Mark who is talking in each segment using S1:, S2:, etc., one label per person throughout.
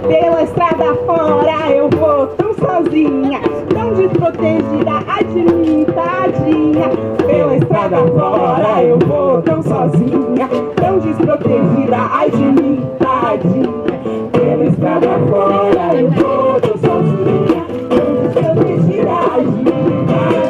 S1: Pela estrada fora eu vou tão sozinha, tão desprotegida, ai de mim, tadinha. Pela estrada fora eu vou tão sozinha, tão desprotegida, ai de mim, tadinha. Pela estrada fora eu vou tão sozinha, tão desprotegida, ai de mim, tadinha.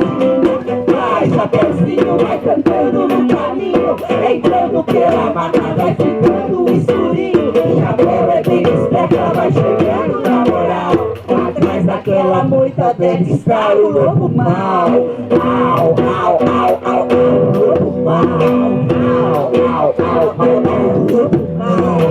S1: Vai, chapeuzinho, vai cantando no caminho, entrando pela mata, vai ficando escurinho. Chapéu é bem esperta, vai chegando na moral. Atrás daquela moita deve estar o lobo mau. Au, au, au, au, au, lobo mau. Au, au, au, au, au, lobo mau.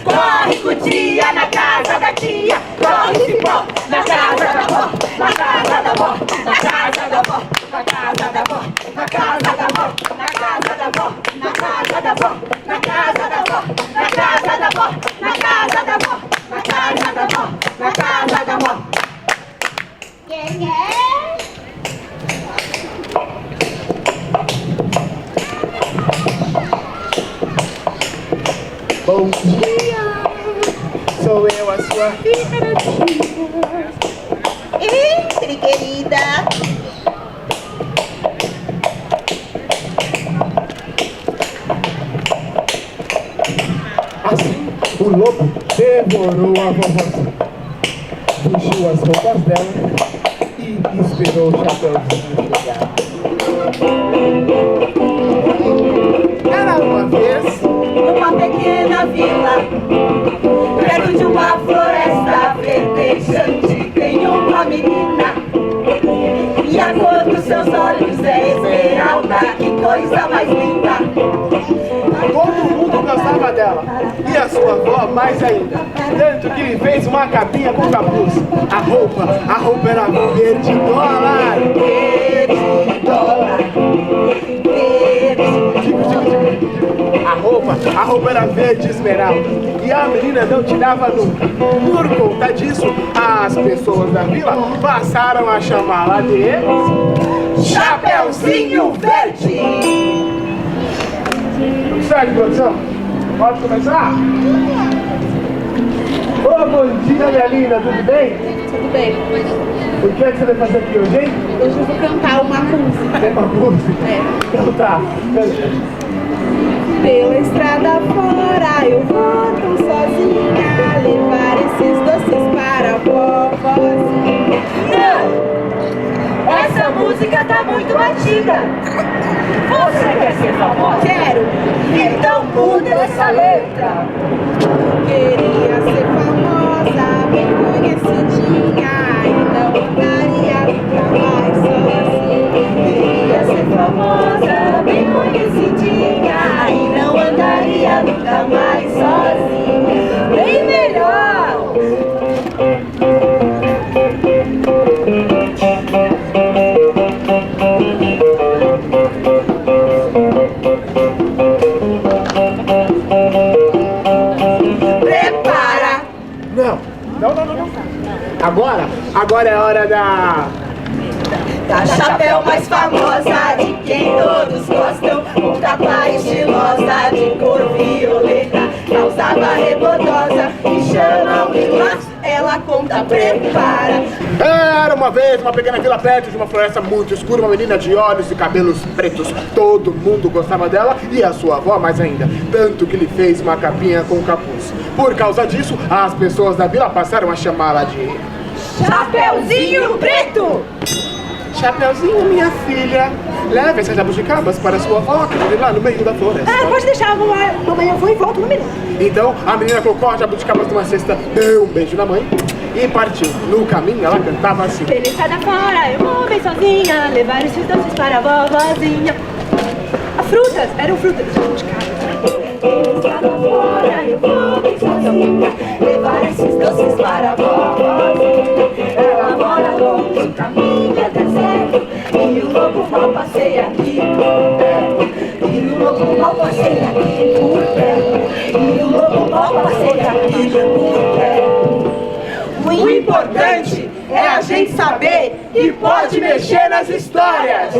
S1: Corre, cutia, na casa da tia. Corre, cipó, na casa da vó. Na casa da vó, na casa da vó. Na casa da vó, na casa da vó. Na casa da vó, na casa da vó. Na casa da vó, na casa da vó. Na casa da vó, na casa da vó. Na casa da vó. Quem é?
S2: Bom dia, sou eu, a sua rica tia.
S3: Entre, querida.
S2: Assim, o lobo devorou a vovozinha, puxou as roupas dela e esperou o Chapeuzinho chegar. Era uma vez
S1: Numa pequena vila, perto de uma floresta verdejante, tem uma menina. E a cor dos seus olhos é esmeralda, que coisa mais linda.
S2: todo mundo gostava dela, e a sua avó mais ainda, tanto que lhe fez uma capinha com capuz. A roupa era verde dólar.
S1: Verde dólar, verde.
S2: A roupa era verde esmeralda, e a menina não tirava nunca. Por conta disso, as pessoas da vila passaram a chamá-la de
S1: Chapeuzinho Verde.
S2: Tudo certo, produção? Pode começar? Ô, bom dia, minha linda, tudo bem?
S3: Tudo bem?
S2: O que é que você vai fazer aqui hoje, hein?
S3: Hoje eu vou cantar uma música.
S2: Tem uma música?
S3: É.
S2: Então tá, canta.
S3: Pela estrada fora eu vou tão sozinha, levar esses doces para a vovozinha.
S1: Não! Essa música tá muito batida. Você quer ser famosa?
S3: Quero,
S1: Então muda essa letra.
S3: queria ser famosa, bem conhecidinha, e não andaria nunca mais sozinha.
S1: Queria ser famosa, bem conhecidinha, e não andaria nunca mais sozinha. Bem melhor. Prepara.
S2: Não. Agora é a hora da
S1: Chapéu mais famosa, de quem todos gostam, com capa estilosa, de cor violeta, calçada rebodosa, e chamam Lilás, ela conta, prepara.
S2: Era uma vez uma pequena vila perto de uma floresta muito escura, uma menina de olhos e cabelos pretos. Todo mundo gostava dela e a sua avó mais ainda, tanto que lhe fez uma capinha com capuz. Por causa disso, as pessoas da vila passaram a chamá-la de
S1: Chapeuzinho Preto!
S2: Chapeuzinho, minha filha, leve essas jabuticabas para sua avó, que vive lá no meio da floresta.
S3: pode deixar, mamãe, eu vou e volto no minuto.
S2: Então, a menina colocou as jabuticabas numa cesta, deu um beijo na mãe e partiu. No caminho, ela cantava assim:
S3: Pela estrada fora eu vou bem sozinha, levar esses doces para a vovozinha. As frutas eram frutas de casa.
S1: Pela estrada fora eu vou bem sozinha, levar esses doces para a vovozinha. Ela mora longe, o caminho é deserto, e o lobo mal passeia aqui por perto. E o lobo mal passeia aqui por perto. E o lobo mal passeia aqui por perto.
S4: importante é a gente saber que pode mexer nas histórias.